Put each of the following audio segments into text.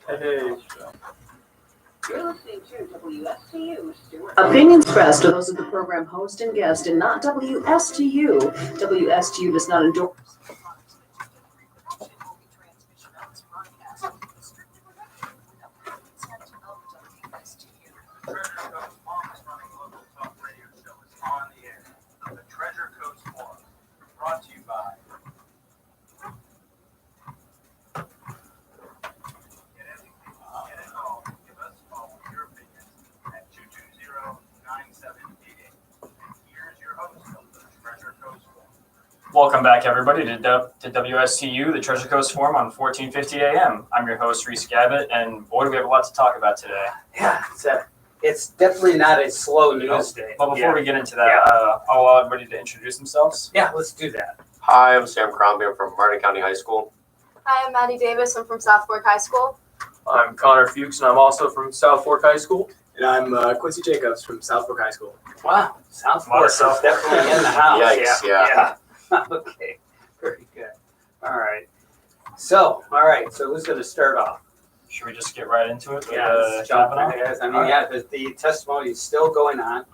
Hey. You're listening to WSTU Stewart. Opinions expressed are those of the program host and guest and not WSTU. WSTU does not endorse. The Treasure Coast Forum, brought to you by Get involved. Give us a call with your opinions at 220-9788. And here's your host of the Treasure Coast Forum. Welcome back, everybody, to WSTU, the Treasure Coast Forum on 1450 AM. I'm your host, Reese Gabbett, and boy, do we have a lot to talk about today. Yeah, it's definitely not a slow news day. But before we get into that, I'll allow everybody to introduce themselves. Yeah, let's do that. Hi, I'm Sam Crombie. I'm from Martin County High School. Hi, I'm Maddie Davis. I'm from South Fork High School. I'm Connor Fuchs, and I'm also from South Fork High School. And I'm Quincy Jacobs from South Fork High School. Wow, South A lot Fork of is South Fork. definitely in the house. Yikes, yeah. Okay, very good. All right. So who's going to start off? Should we just get right into it? Let's jump right ahead. I mean, the testimony is still going on.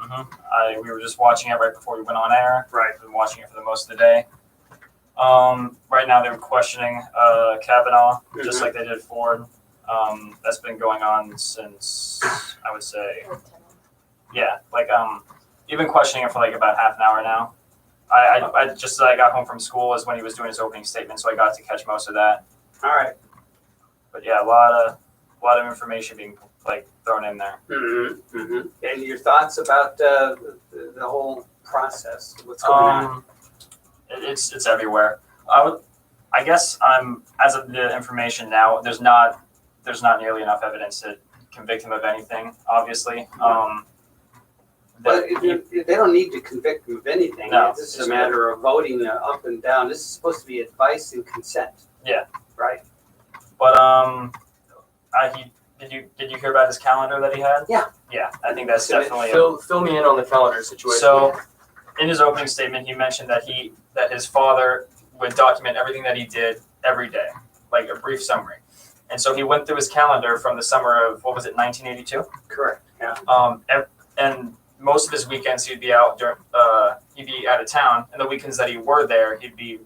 We were just watching it right before we went on air. Right. We've been watching it for the most of the day. Right now they're questioning Kavanaugh, just like they did Ford. That's been going on since, I would say, you've been questioning it for like about half an hour now. I just got home from school is when he was doing his opening statement, so I got to catch most of that. All right. But yeah, a lot of information being thrown in there. Mm-hmm. Mm-hmm. And your thoughts about the whole process? What's going on? It's everywhere. I guess as of the information now, there's not nearly enough evidence to convict him of anything. Obviously, But they don't need to convict him of anything. No, This is a matter of voting up and down. This is supposed to be advice and consent. Yeah. Right. But did you hear about his calendar that he had? Yeah. Yeah, I think that's So definitely. fill me in on the calendar situation. So, in his opening statement, he mentioned that his father would document everything that he did every day, like a brief summary. And so he went through his calendar from the summer of 1982. Correct. Yeah. And most of his weekends he'd be out he'd be out of town, and the weekends that he were there, he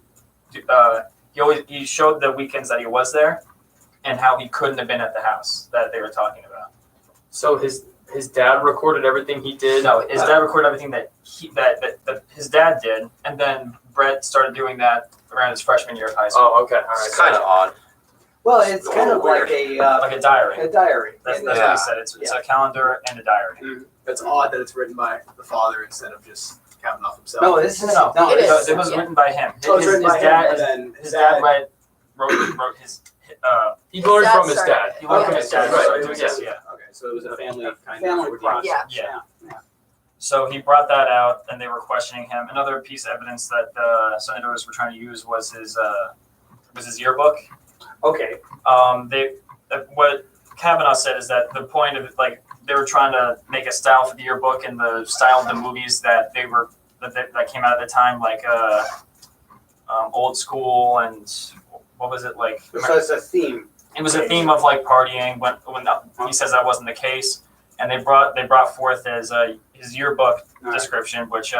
showed the weekends that he was there and how he couldn't have been at the house that they were talking about. So his dad recorded everything he did. No, his dad recorded everything that his dad did, and then Brett started doing that around his freshman year of high school. Oh, okay. All right. It's kind of odd. Well, it's kind of Weird. Like a diary. a diary. That's And, what he said. It's a calendar and a diary. It's odd that it's written by the father instead of just Kavanaugh himself. no, this is No, It is. it was written by him. Oh, it's written by dad, him, and then his dad wrote his. He learned dad from his started dad. it. He learned from Yeah. his dad. Right. Right. Yeah. Okay, so it was a family kind family of process. Yeah. Yeah. So he brought that out, and they were questioning him. Another piece of evidence that the senators were trying to use was his yearbook. Okay. What Kavanaugh said is that the point of it, they were trying to make a style for the yearbook and the style of the movies that that came out at the time, Old School and what was it like? So it's a theme. It was a theme of partying when he says that wasn't the case, and they brought forth his yearbook All right. description, which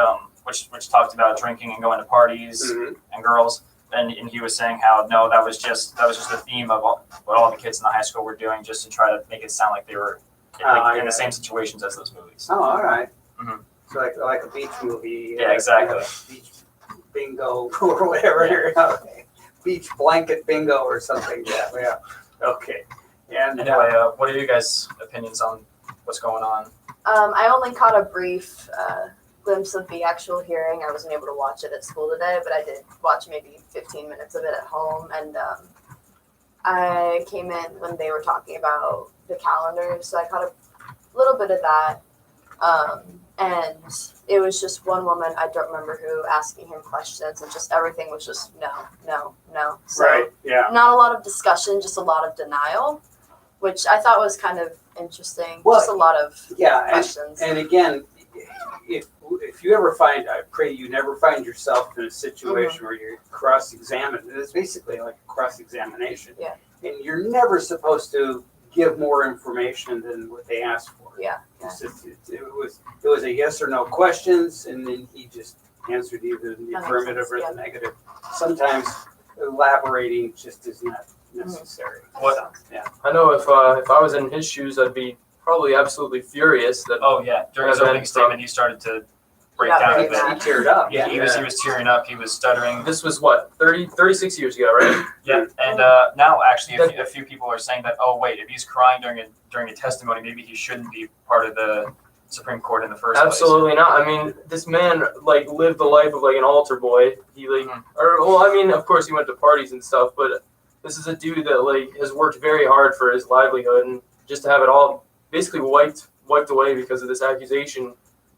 talked about drinking and going to parties Mhm. and girls. And he was saying how no, that was just the theme of what all the kids in the high school were doing, just to try to make it sound like they were in the same situations as those movies. Oh, all right. Mhm. So like a beach movie. Yeah, exactly. Beach bingo or whatever. Yeah. Okay. Beach blanket bingo or something. Yeah. Okay. And Anyway, what are you guys' opinions on what's going on? I only caught a brief glimpse of the actual hearing. I wasn't able to watch it at school today, but I did watch maybe 15 minutes of it at home. And I came in when they were talking about the calendar, so I caught a little bit of that. And it was just one woman, I don't remember who, asking him questions, and just everything was just no. So right. Yeah. not a lot of discussion, just a lot of denial, which I thought was kind of interesting. Well, just a lot of Yeah. questions. And again, if you ever I pray you never find yourself in a situation where you're cross-examined. It's basically like a cross-examination. Yeah. And you're never supposed to give more information than what they asked for. Yeah. It was a yes or no questions, and then he just answered either the That makes affirmative or sense, the negative. Sometimes elaborating just is not necessary. What- I know if I was in his shoes, I'd be probably absolutely furious that. Oh yeah, during his And then opening statement, he started to break Yeah, down a He bit. teared up. Yeah, he was tearing up. He was stuttering. This was what 36 years ago, right? Yeah, and now actually, a few people are saying that. Oh wait, if he's crying during a testimony, maybe he shouldn't be part of the Supreme Court in the first place. Absolutely not. I mean, this man like lived the life of like an altar boy. He like, Mhm. or well, I mean, of course he went to parties and stuff, but this is a dude that like has worked very hard for his livelihood, and just to have it all basically wiped away because of this accusation,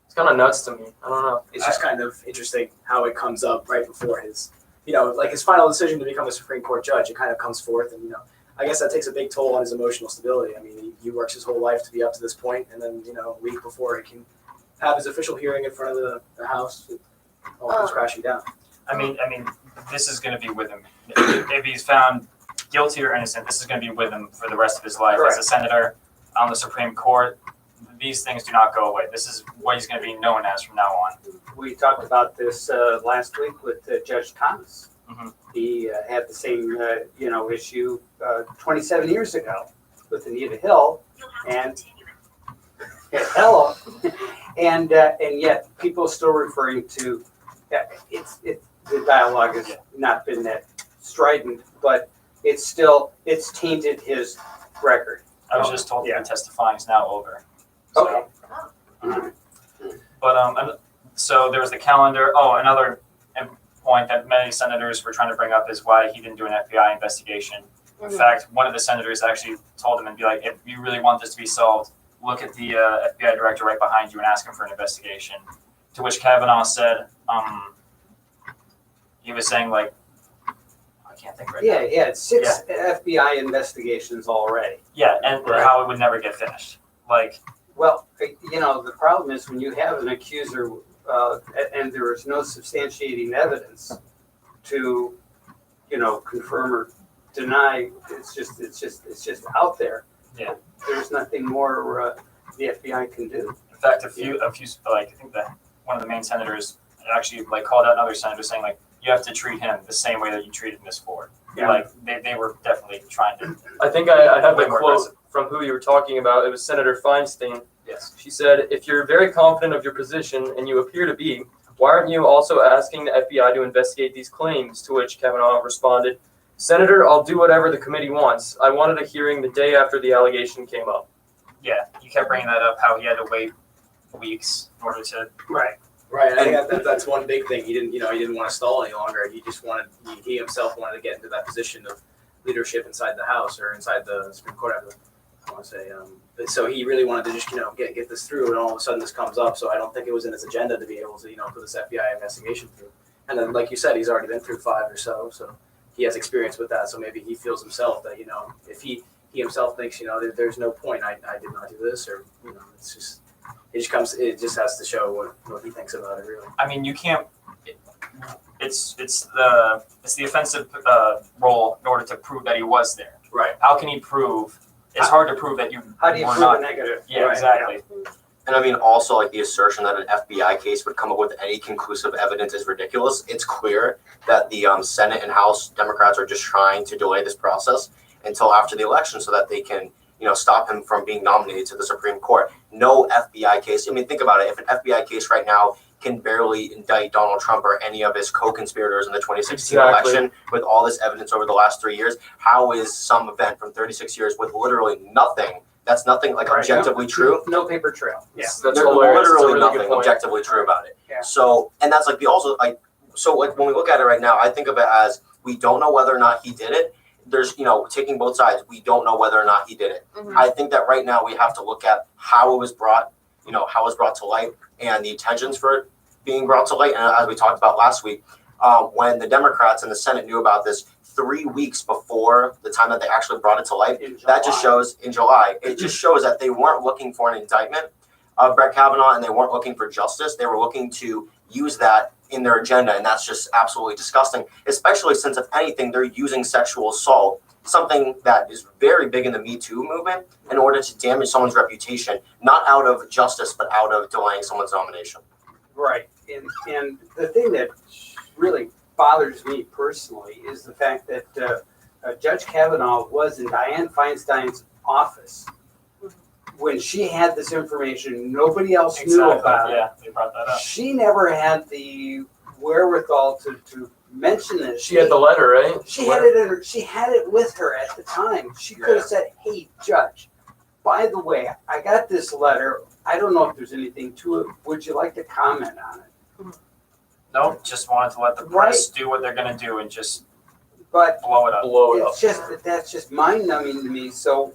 it's kind of nuts to me. I don't know. It's just kind of interesting how it comes up right before his, like his final decision to become a Supreme Court judge. It kind of comes forth, and I guess that takes a big toll on his emotional stability. I mean, he works his whole life to be up to this point, and then a week before he can have his official hearing in front of the House, it all comes crashing down. I mean, this is going to be with him. If he's found guilty or innocent, this is going to be with him for the rest of his life as a senator on the Supreme Court. These things do not go away. This is what he's going to be known as from now on. We talked about this last week with Judge Thomas. Mhm. He had the same, issue 27 years ago with Anita Hill, and hello, and yet people are still referring to the dialogue has not been that strident, but it's tainted his record. I was just told that the testifying is now over. So, Okay. But so there was the calendar. Oh, another point that many senators were trying to bring up is why he didn't do an FBI investigation. In fact, one of the senators actually told him and be like, if you really want this to be solved, look at the FBI director right behind you and ask him for an investigation. To which Kavanaugh said, he was saying like, I can't think right now. Yeah, it's 6 FBI investigations already. Yeah, and Right. how it would never get finished. Like, Well, the problem is when you have an accuser and there is no substantiating evidence to, confirm or deny, it's just out there. Yeah. There's nothing more the FBI can do. in fact, a few, like I think that one of the main senators actually like called out another senator saying like, you have to treat him the same way that you treated Ms. Ford. Yeah. Like they were definitely trying to. I think I have Way the more quote aggressive. from who you were talking about. It was Senator Feinstein. Yes. She said, if you're very confident of your position, and you appear to be, why aren't you also asking the FBI to investigate these claims? To which Kavanaugh responded, Senator, I'll do whatever the committee wants. I wanted a hearing the day after the allegation came up. Yeah, he kept bringing that up, how he had to wait weeks in order to. Right. Right, and I think that's one big thing. He didn't want to stall any longer. He just he himself wanted to get into that position of leadership inside the House or inside the Supreme Court. I want to say, so he really wanted to just get this through, and all of a sudden this comes up. So I don't think it was in his agenda to be able to put this FBI investigation through. And then, like you said, he's already been through 5 or so he has experience with that. So maybe he feels himself that if he himself thinks there's no point. I did not do this, or it's just. It just has to show what he thinks about it, really. I mean, you can't. It's the offensive role in order to prove that he was there. Right. How can he prove? It's hard to prove that you. How do you were prove not. a negative? Yeah, Right. exactly. And I mean, also like the assertion that an FBI case would come up with any conclusive evidence is ridiculous. It's clear that the Senate and House Democrats are just trying to delay this process until after the election so that they can, stop him from being nominated to the Supreme Court. No FBI case. I mean, think about it. If an FBI case right now can barely indict Donald Trump or any of his co-conspirators in the 2016 Exactly. election with all this evidence over the last 3 years, how is some event from 36 years with literally nothing, that's nothing like Right. objectively true? No paper trail. Yeah. That's There's hilarious. That's a literally really good nothing point. objectively true about it. Yeah. So, and that's like when we look at it right now, I think of it as we don't know whether or not he did it. There's, taking both sides. We don't know whether or not he did it. Mhm. I think that right now we have to look at how it was brought, how it was brought to light and the intentions for it being brought to light. And as we talked about last week, when the Democrats in the Senate knew about this 3 weeks before the time that they actually brought it to light, that just shows in July, it just shows that they weren't looking for an indictment of Brett Kavanaugh and they weren't looking for justice. They were looking to use that in their agenda. And that's just absolutely disgusting, especially since if anything, they're using sexual assault something that is very big in the Me Too movement in order to damage someone's reputation, not out of justice, but out of delaying someone's nomination. Right, and the thing that really bothers me personally is the fact that Judge Kavanaugh was in Dianne Feinstein's office when she had this information. Nobody else knew about it. Yeah, they brought that up. She never had the wherewithal to mention this. She had the letter, right? She had it in her, she had it with her at the time. She could have said, "Hey, Judge, by the way, I got this letter. I don't know if there's anything to it. Would you like to comment on it?" Nope, just wanted to let the press do what they're gonna do and just But blow it up. it's just that's just mind numbing to me. So,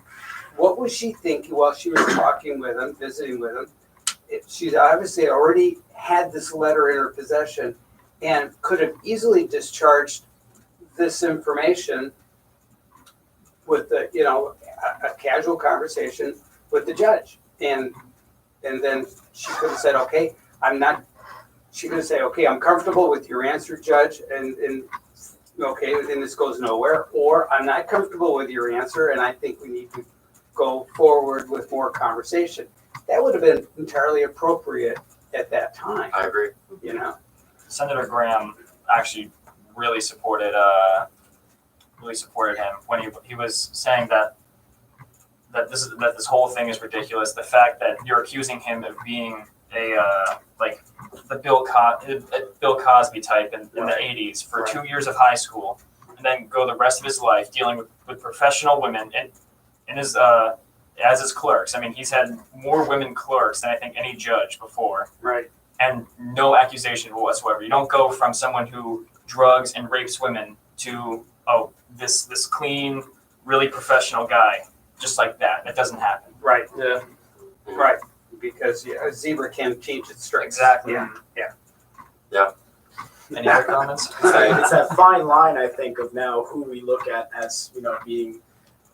what was she thinking while she was talking with him, visiting with him? She's obviously already had this letter in her possession and could have easily discharged this information with the, a casual conversation with the judge. And then she could have said, okay, she could have said, okay, I'm comfortable with your answer, Judge, and okay, then this goes nowhere. Or I'm not comfortable with your answer and I think we need to go forward with more conversation. That would have been entirely appropriate at that time, I agree. Senator Graham actually really supported him when he was saying that this whole thing is ridiculous. The fact that you're accusing him of being the Bill Cosby type in the 80s for 2 years of high school, and then go the rest of his life dealing with professional women and his as his clerks. I mean, he's had more women clerks than I think any judge before. Right. And no accusation whatsoever. You don't go from someone who drugs and rapes women to this clean, really professional guy just like that. That doesn't happen. Right. Yeah. Right. Because a zebra can change its stripes. Exactly. Yeah. Any other comments? It's that fine line, I think, of now who we look at as, being,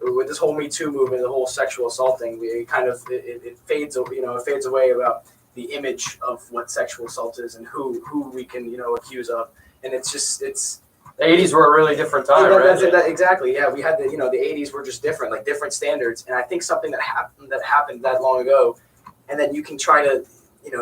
with this whole Me Too movement, the whole sexual assault thing, it fades away about the image of what sexual assault is and who we can, accuse of. And it's The 80s were a really different time, right? Exactly. Yeah, we had the 80s were just different, like different standards. And I think something that happened that long ago, and then you can try to,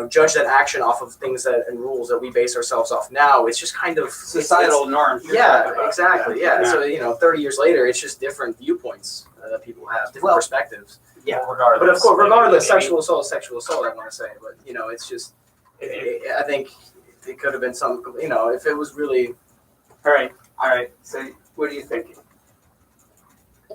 judge that action off of things and rules that we base ourselves off now. It's just kind of Societal norms. Yeah, exactly. Yeah. So 30 years later, it's just different viewpoints that people have, different perspectives. Yeah. Regardless. But of course, regardless, maybe- sexual assault is sexual assault. I want to say, but it's just. I think it could have been some. If it was really. All right. So what are you thinking?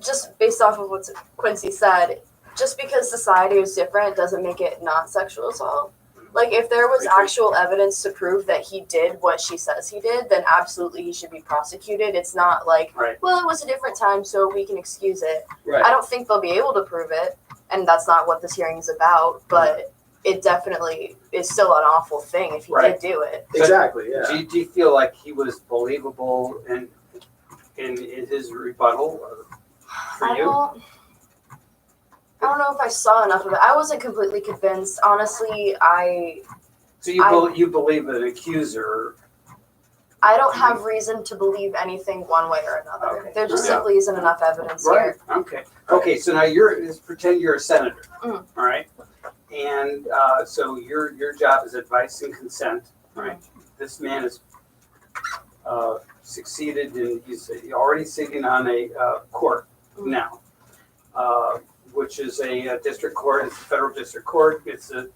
Just based off of what Quincy said, just because society is different doesn't make it not sexual assault. Like, if there was actual evidence to prove that he did what she says he did, then absolutely he should be prosecuted. It's not like, well, it was a different time, so we can excuse it. Right. I don't think they'll be able to prove it, and that's not what this hearing is about, but it definitely is still an awful thing if he did do it. Exactly. Yeah. Do you feel like he was believable in his rebuttal for you? I don't know if I saw enough of it. I wasn't completely convinced. Honestly, So you believe an accuser? I don't have reason to believe anything one way or another. Okay. There just simply isn't enough evidence here. Okay. Okay. So now let's pretend you're a senator. Mhm. All right. And so your job is advice and consent. Right. This man has succeeded, and he's already sitting on a court now. Which is a district court. It's a federal district court. It's a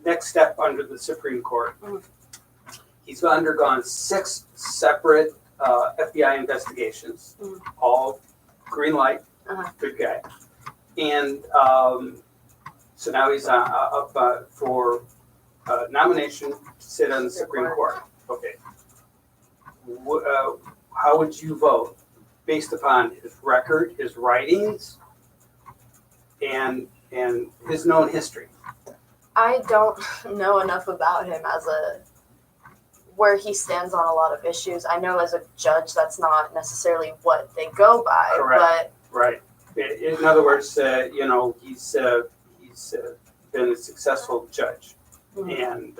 next step under the Supreme Court. He's undergone 6 separate FBI investigations, all green light, good guy. And so now he's up for nomination to sit on the Supreme Court. Okay. How would you vote based upon his record, his writings, and his known history? I don't know enough about him where he stands on a lot of issues. I know as a judge that's not necessarily what they go by. Correct. Right. In other words, he's been a successful judge, and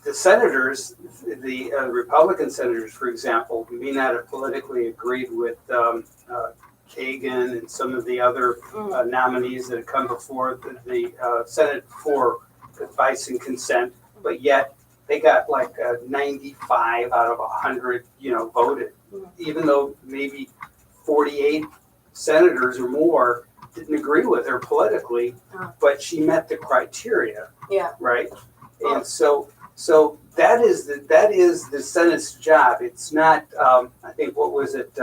the senators, the Republican senators, for example, may not have politically agreed with Kagan and some of the other nominees that have come before the Senate for advice and consent, but yet they got like 95 out of 100, voted, even though maybe 48 senators or more didn't agree with her politically, but she met the criteria. Yeah. Right. And so that is the Senate's job. It's not. I think what was it?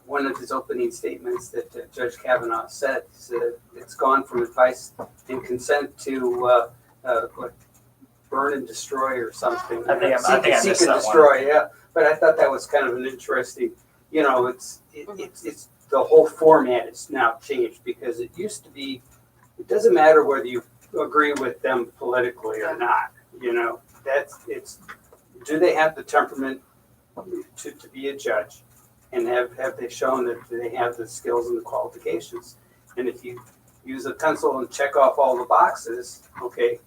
One of his opening statements that Judge Kavanaugh said, it's gone from advice and consent to what, burn and destroy or something. I think I missed and that destroy. Yeah, but I thought that was kind of an interesting. It's the whole format is now changed because it used to be. It doesn't matter whether you agree with them politically or not. Do they have the temperament to be a judge? And have they shown that they have the skills and the qualifications? And if you use a pencil and check off all the boxes, okay.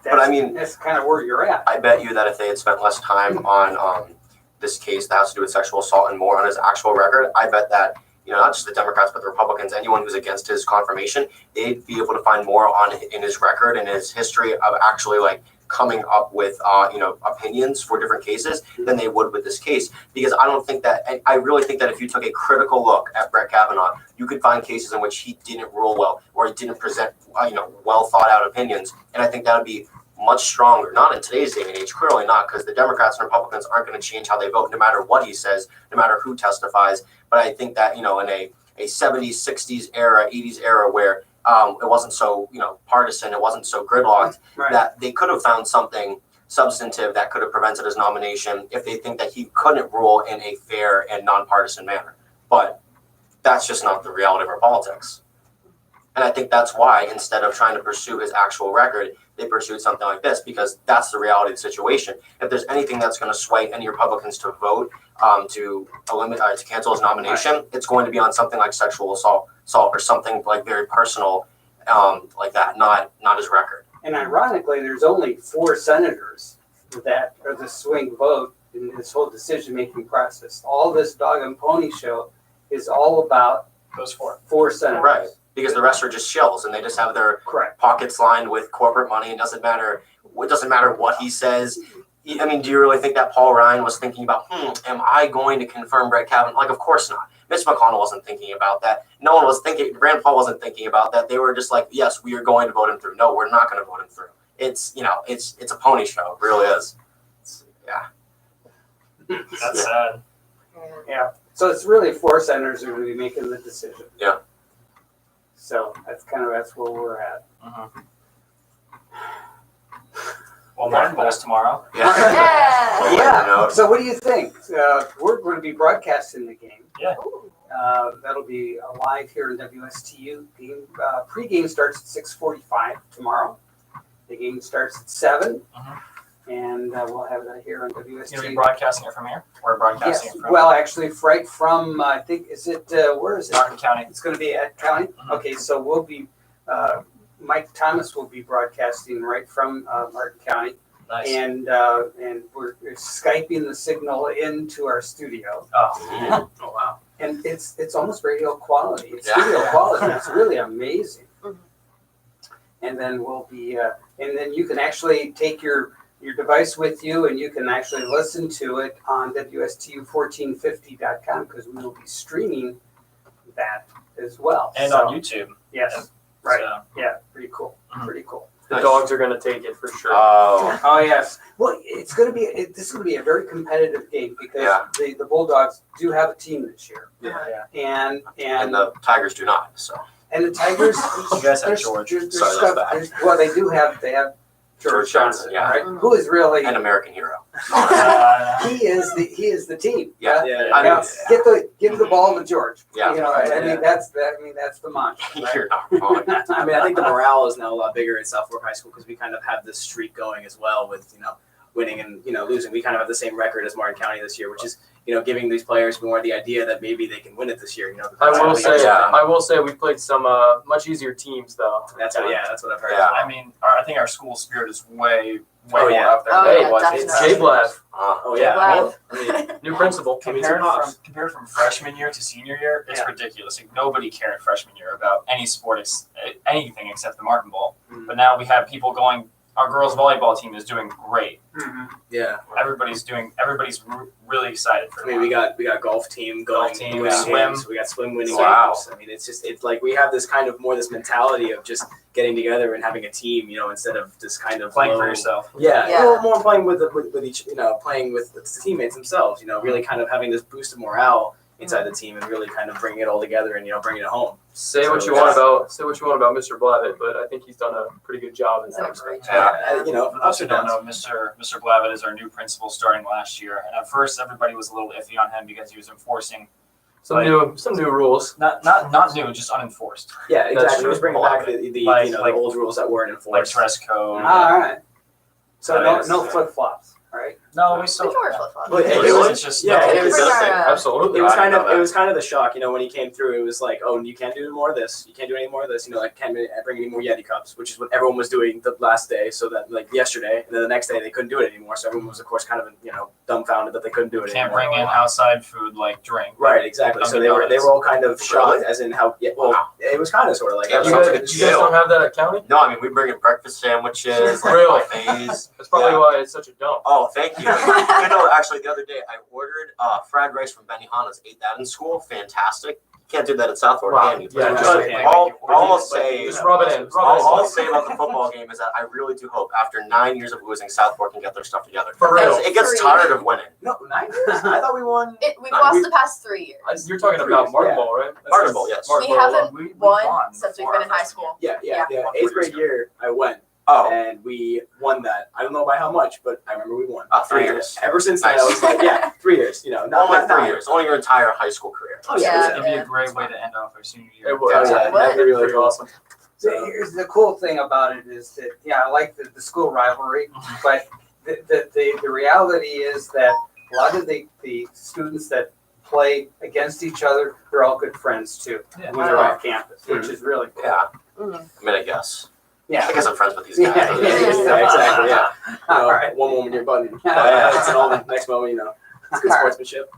That's kind of where you're at. I bet you that if they had spent less time on this case that has to do with sexual assault and more on his actual record, I bet that, not just the Democrats, but the Republicans, anyone who's against his confirmation, they'd be able to find more in his record and his history of actually coming up with opinions for different cases than they would with this case. Because I really think that if you took a critical look at Brett Kavanaugh, you could find cases in which he didn't rule well or he didn't present well thought out opinions. And I think that would be much stronger. Not in today's day and age, clearly not, because the Democrats and Republicans aren't going to change how they vote no matter what he says, no matter who testifies. But I think that, in a 70s, 60s era, 80s era where it wasn't so, partisan, it wasn't so gridlocked, Right. that they could have found something substantive that could have prevented his nomination if they think that he couldn't rule in a fair and nonpartisan manner. But that's just not the reality of our politics. And I think that's why, instead of trying to pursue his actual record, they pursued something like this, because that's the reality of the situation. If there's anything that's going to sway any Republicans to vote to cancel his nomination, it's going to be on something like sexual assault or something like very personal like that, not his record. And ironically, there's only 4 senators that are the swing vote in this whole decision-making process. All this dog and pony show is all about Those 4. 4 senators. Right. Because the rest are just shills and they just have their Correct. pockets lined with corporate money. It doesn't matter what he says. I mean, do you really think that Paul Ryan was thinking about, am I going to confirm Brett Kavanaugh? Of course not. Mitch McConnell wasn't thinking about that. No one was thinking, Rand Paul wasn't thinking about that. They were just like, yes, we are going to vote him through. No, we're not going to vote him through. It's a pony show. It really is. That's sad. Yeah. So it's really 4 senators who are going to be making the decision. Yeah. So that's where we're at. Well, Martin Bowl's tomorrow. Yeah. Yeah. So what do you think? We're going to be broadcasting the game. Yeah. That'll be live here in WSTU. Pre-game starts at 6:45 tomorrow. The game starts at 7, and we'll have that here on WSTU. You're going to be broadcasting it from here? We're broadcasting Yes. it from Well, actually, right from I think where is it? Martin County. It's going to be at County. Okay, so we'll be. Mike Thomas will be broadcasting right from Martin County, Nice. and we're Skyping the signal into our studio, Oh, Oh wow. and it's almost radio quality. It's Yeah. studio quality. It's really amazing. And then we'll be, and then you can actually take your device with you, and you can actually listen to it on WSTU1450.com because we will be streaming that as well. and So, on YouTube. Yes. Right. So, Yeah. Pretty cool. Mhm. Pretty cool. The dogs are going to take it for sure. Oh, Oh yes. Well, this is going to be a very competitive game because Yeah. the Bulldogs do have a team this year, yeah. and and the Tigers do not. So the Tigers. You guys have there's- George. there's Sorry, stuff. that's bad. Well, they have George Johnson, yeah. right? Who is really an American hero. he is the team. Yeah. Yeah. I Now, mean, give the ball to George. Yeah. You know, Right, I mean yeah. that's the mantra. Right? you're not wrong. I mean, I think the morale is now a lot bigger at South Fork High School because we kind of have this streak going as well with, winning and, losing. We kind of have the same record as Martin County this year, which is giving these players more the idea that maybe they can win it this year. I will say we played some much easier teams though. That's what I've heard. Yeah. I mean, I think our school spirit is way Oh, more yeah. up there. Oh, than yeah, it was. definitely. Jay Blav, Oh yeah. Wow. I mean, new principal. Compared from freshman year to senior year, it's ridiculous. Like, nobody cared freshman year about any sport, anything except the Martin Bowl. Mhm. But now we have people going. Our girls volleyball team is doing great. yeah. Everybody's really excited for I mean, we got golf team going, Golf team, winning swim. games. We got swim winning Wow. games. I mean, it's like we have this kind of more this mentality of just getting together and having a team, instead of this kind of playing low- for yourself. Yeah, Yeah. well, more playing with each, playing with the teammates themselves. Really kind of having this boost of morale inside the team and really kind of bringing it all together and bringing it home. Say what So, you want about Mr. Blavitt, but I think he's done a pretty good job in He's that done a respect. great job. For those who don't know, Mr. Blavitt is our new principal starting last year, and at first everybody was a little iffy on him because he was enforcing Some new rules. not new, just unenforced, Yeah, That's exactly. true. Just bringing back the Like- the like- old rules that weren't like enforced. dress code. All right. So That no, is- no flip flops, right? No, we We still. can wear flip-flops. But It it was was just yeah, no, it was Bring our, Absolutely. it was I kind didn't of know that. it was kind of the shock, when he came through. It was like, oh, you can't do any more of this. You can't do any more of this. Can't bring any more Yeti cups, which is what everyone was doing the last day. So that yesterday, and then the next day they couldn't do it anymore. So everyone was of course kind of dumbfounded that they couldn't do it Can't anymore. bring in outside food like drink. Right, exactly. So they were all kind of shocked, as in how. Yeah, well, it was kind of sort of like Yeah, You sounds guys, like a you guys jail. don't have that at county? No, I mean, we bring in breakfast sandwiches, like Really? buffets. That's probably Yeah. why it's such a dump. Oh, thank you. Actually, the other day I ordered fried rice from Benihana's. Ate that in school. Fantastic. Can't do that at South Florida, Wow. can you? Yeah, But just- all I'll say, Just rub it in. all I'll say about the football game is that I really do hope after 9 years of losing, South Florida can get their stuff together. For real. Because it gets tired of winning. No, 9 years. I thought we won. We've lost the past 3 years. You're talking about Martin Ball, right? Martin Ball, yes. We haven't We won won since we've before been in our high freshman school. Yeah. Yeah. The 8th grade year I went. Oh, And we won that. I don't know by how much, but I remember we won. 3 And years. Ever since then, Nice. I was like, 3 years. Not only not 3 9. years. Only your entire high school career. Oh Yeah. It'd be a great way to end off our senior year. It was. Oh, yeah, What? that'd be really Pretty cool. awesome. So here's the cool thing about it is that, I like the school rivalry, but the reality is that a lot of the students that play against each other, they're all good friends too, Yeah. when they're off campus, which is really cool. Yeah. Mhm. I mean, I guess. Yeah. I guess I'm friends with these Yeah, guys. Yeah, exactly. Yeah. All right. One moment you're button. It's an all next moment. It's good sportsmanship.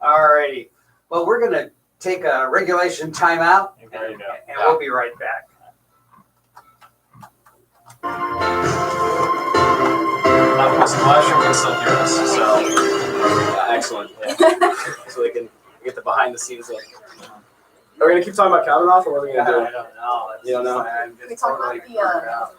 All righty. Well, we're gonna take a regulation timeout, There you go. and we'll be right back. The live stream can still hear us, so. Excellent. So they can get the behind the scenes look. Are we gonna keep talking about Kavanaugh, or what are we I gonna don't do? know. You don't know? I'm We just talk totally about burned out.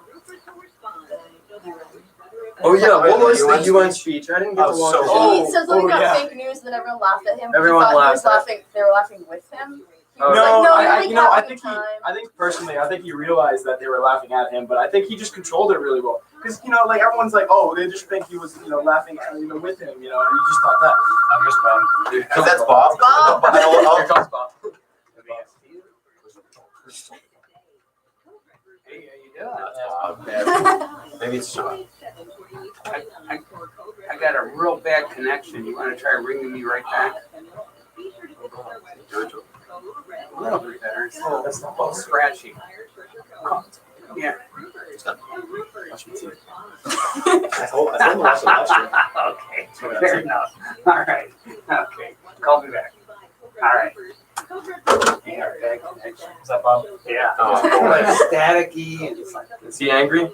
Oh yeah, what was UN the UN speech? I didn't get to Oh, watch so it. good. He said something about yeah. fake news, and then everyone laughed at him. Everyone he thought he was laughed laughing. They were laughing with him. He Oh. was No, like, no, I you're like I having think a time. I think personally, I think he realized that they were laughing at him, but I think he just controlled it really well. Because like everyone's like, oh, they just think he was, laughing at, with him, and he just thought that. I'm just bummed. Because that's Bob. Bob. Here comes Bob. Hey, how you doing? Maybe it's John. I got a real bad connection. You want to try ringing me right back? A little bit better. It's a little scratchy. Yeah. I told him to watch the last year. Okay. Fair enough. All right. Okay. Call me back. All right. Yeah, bad connection. Is that Bob? Yeah. Oh, It's staticky and it's like. Is he angry?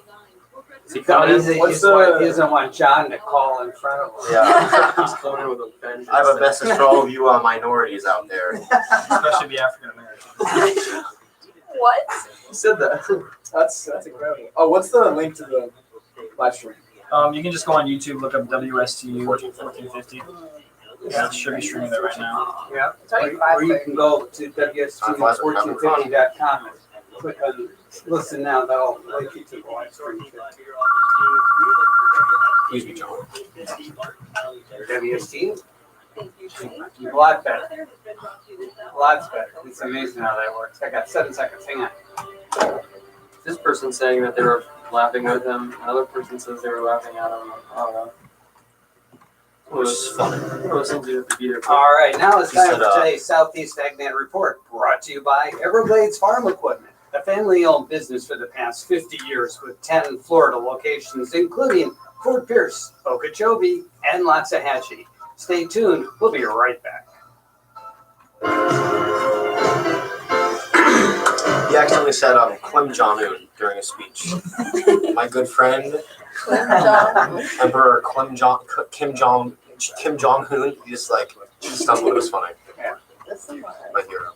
Is he He coming in? doesn't want John to call in front of him. Yeah. He's coming in with a vengeance. I have a message for all of you minorities out there. Especially the African American. What? He said that. That's incredible. Oh, what's the link to the live stream? You can just go on YouTube, look up WSTU 1450. Yeah, it should be streaming there right now. Yeah. It's already Or you can go to WST1450.com and click on listen now. That'll link you to the live stream. Excuse me, John. WST? A lot better. Lots better. It's amazing how that works. I got 7 seconds. Hang on. This person saying that they were laughing with him. Another person says they were laughing at him. I don't know. which is funny. All right, now it's He time said, for today's Southeast AgNet Report, brought to you by Everglades Farm Equipment, a family-owned business for the past 50 years with 10 Florida locations, including Fort Pierce, Okeechobee, and Loxahatchee. Stay tuned. We'll be right back. He accidentally said Kim Jong-un during his speech. My good friend, Emperor Kim Jong-un, he just stumbled. It was funny. My hero.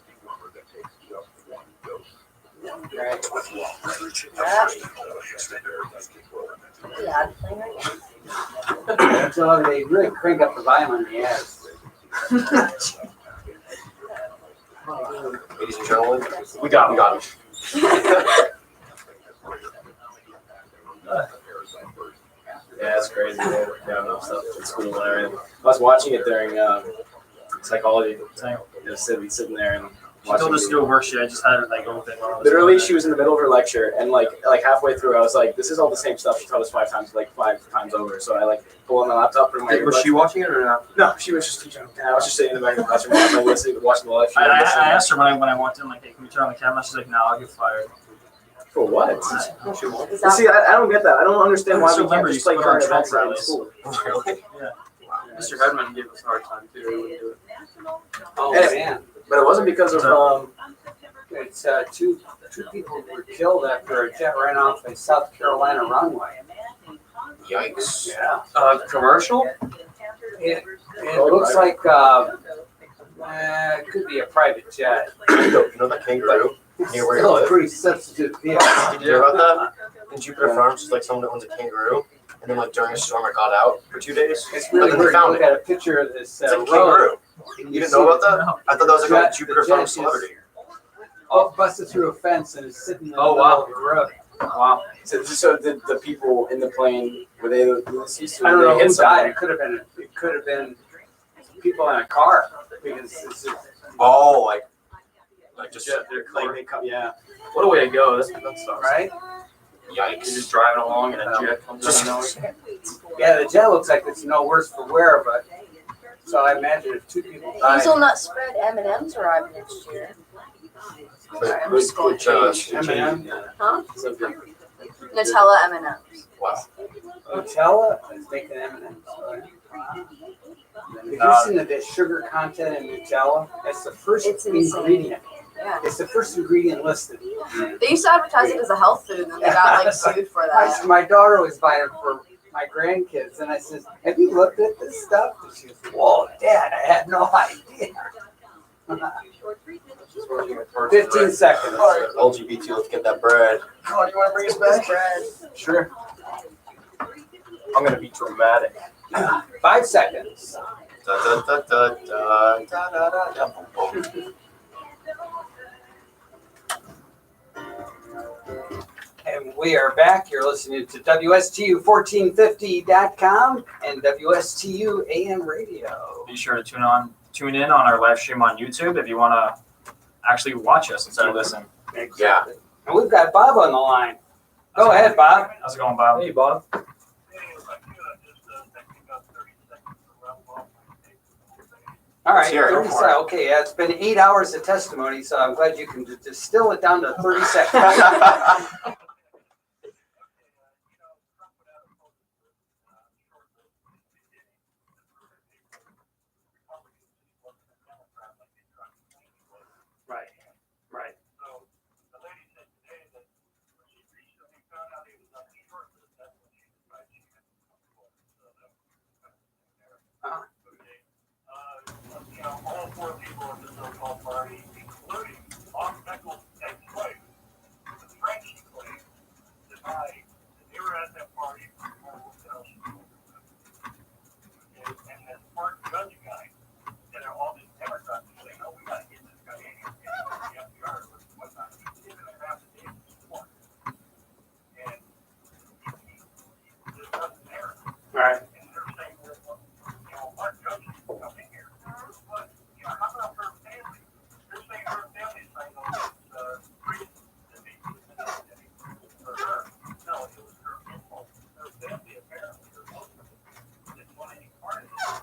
So they really crank up the volume on the ads. Ladies and gentlemen, We got we him. got him. Yeah, it's crazy. Yeah, enough stuff at school and everything. I was watching it during psychology. Just sitting there and She told us to watching. do a worksheet. I just had it like open. while I was Literally, doing she was in the middle of her lecture, and like halfway through, I was like, "This is all the same stuff she taught us five times over." So I pull on my laptop, put in my Was earbuds. she watching it or not? No, she was just teaching. And I was just sitting in the back of the classroom, listening, watching the lecture. I listening. asked her when I walked in, like, hey, can we turn on the camera? She's like, no, I'll get fired. For what? Is See, I don't get that. I don't understand why So we can't remember, just you play put on current events Trump in rallies. school. Really? Mr. Hedman gave us a hard time too. He wouldn't do it. Oh, Anyway. man. But it wasn't because of It's two people were killed after a jet ran off a South Carolina runway. Yikes. Yeah. Commercial? It looks like it could be a private jet. You know that kangaroo? Near where you Still a live? pretty substitute vehicle. Did you hear about that? In Jupiter Farms, there's like someone that owns a kangaroo, and then like during a storm it got out for 2 days. It's really And then they weird. You found look it. at a picture of this It's a road. kangaroo. and You didn't see know about the that? I thought that was like a Jupiter the jet Farms is- celebrity. Busted through a fence and is sitting in the Oh, middle wow. of the road. wow. So the people in the plane were they deceased? I don't know They hit who someone? died. It could have been people in a car because it's Oh, like just Yeah, they're Like clear. they come, yeah. What a way to go. That sucks. right. You're yikes. just driving along and a jet comes out of nowhere. Yeah, the jet looks like it's no worse for wear, but so I imagine if two people died. Hazelnut spread M&Ms arrive next year. Good change. M&M. Huh? So good. Nutella M&Ms. Wow. Nutella is making M&Ms. Right? Have you seen the sugar content in Nutella? That's the first It's insane. ingredient. Yeah. It's the first ingredient listed. They used to advertise it as a health food, and then they got sued for that. My daughter was buying it for my grandkids, and I said, "Have you looked at this stuff?" And she goes, "Whoa, Dad, I had no idea." 15 seconds. LGBT, let's get that bread. Come on, you want to bring us back? Sure. I'm gonna be dramatic. 5 seconds. Da, da, da, da, da, da, da, da, da. Boom. And we are back. You're listening to WSTU1450.com and WSTU AM radio. Be sure to tune in on our live stream on YouTube if you want to actually watch us instead of listen. Exactly. And we've got Bob on the line. Go ahead, Bob. How's it going, Bob? Hey, Bob. All right. Let's hear it. Go 30 for seconds. Okay, yeah, it's been 8 hours of testimony, so I'm glad you can distill it down to 30 seconds. Right, right. All four people in the so-called party, including Bob Beckles' ex-wife, the French claim